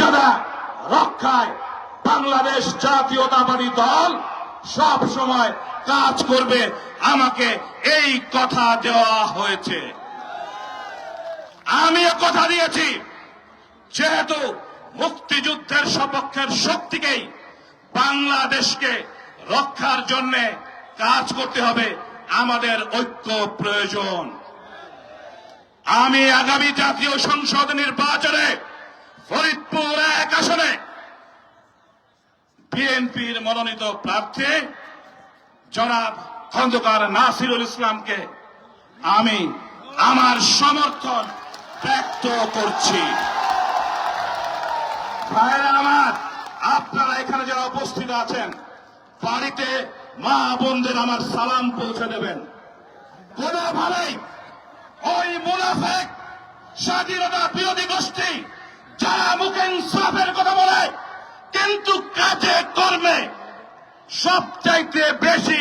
মর্যাদা রক্ষায় বাংলাদেশ জাতীয়তাবাদী দল সব সময় কাজ করবে। আমাকে এই কথা দেওয়া হয়েছে। আমিও কথা দিয়েছি, যেহেতু মুক্তিযুদ্ধের সপক্ষের শক্তিকেই বাংলাদেশকে রক্ষার জন্য কাজ করতে হবে, আমাদের ঐক্য প্রয়োজন। আমি আগামী জাতীয় সংসদ নির্বাচনে ফরিদপুর 1 আসনে বিএনপির মনোনীত প্রার্থী জনাব খন্দকার নাসিরুল ইসলামকে আমি আমার সমর্থন ব্যক্ত করছি। ভাইরা আমার, আপনারা এখানে যারা উপস্থিত আছেন, বাড়িতে মা বোনদের আমার সালাম পৌঁছে দেবেন। কোনোভাবেই ওই মুনাফিক স্বাধীনতা বিরোধী গোষ্ঠী যারা মুখে ইনসাফের কথা বলে কিন্তু কাজে কর্মে সবচাইতে বেশি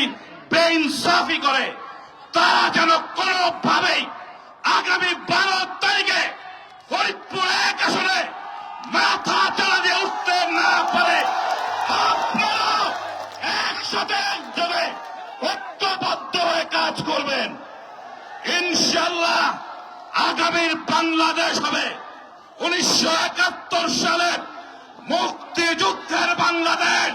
বেইনসাফি করে, তারা যেন কোনোভাবেই আগামী 12 তারিখে ফরিদপুর 1 আসনে মাথা চালা দিয়ে উঠতে না পারে। আপনারা একসাথে একযোগে ঐক্যবদ্ধ হয়ে কাজ করবেন। ইনশাআল্লাহ আগামীর বাংলাদেশ হবে 1971 সালের মুক্তিযুদ্ধের বাংলাদেশ।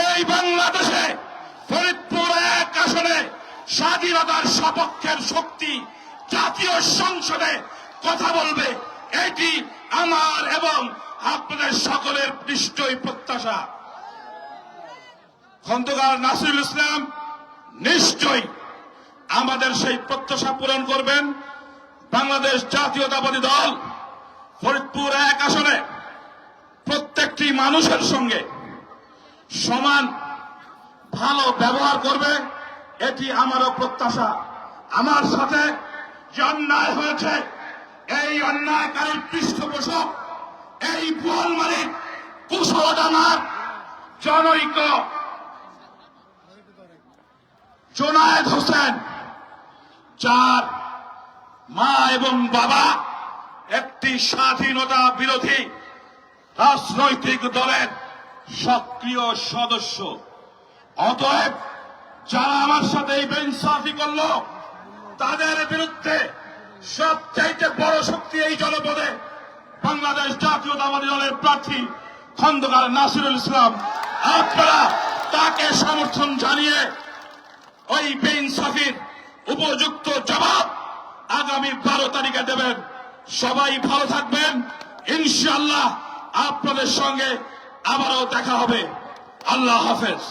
এই বাংলাদেশে ফরিদপুর 1 আসনে স্বাধীনতার সপক্ষের শক্তি জাতীয় সংসদে কথা বলবে, এটি আমার এবং আপনাদের সকলের নিশ্চয়ই প্রত্যাশা। খন্দকার নাসিরুল ইসলাম নিশ্চয়ই আমাদের সেই প্রত্যাশা পূরণ করবেন। বাংলাদেশ জাতীয়তাবাদী দল ফরিদপুর 1 আসনে প্রত্যেকটি মানুষের সঙ্গে সমান ভালো ব্যবহার করবে, এটি আমারও প্রত্যাশা। আমার সাথে যে অন্যায় হয়েছে, এই অন্যায়কারীর পৃষ্ঠপোষক এই বোয়ালমারীর কুশলডাঙ্গার জনৈক জোনায়েদ হোসেন, যার মা এবং বাবা একটি স্বাধীনতা বিরোধী রাজনৈতিক দলের সক্রিয় সদস্য। অতএব যারা আমার সাথে এই বেইনসাফি করলো, তাদের বিরুদ্ধে সবচাইতে বড় শক্তি এই জনপদে বাংলাদেশ জাতীয়তাবাদী দলের প্রার্থী খন্দকার নাসিরুল ইসলাম। আপনারা তাকে সমর্থন জানিয়ে ওই বেইনসাফির উপযুক্ত জবাব আগামী 12 তারিখে দেবেন। সবাই ভালো থাকবেন। ইনশাআল্লাহ আপনাদের সঙ্গে আবারও দেখা হবে। আল্লাহ হাফেজ।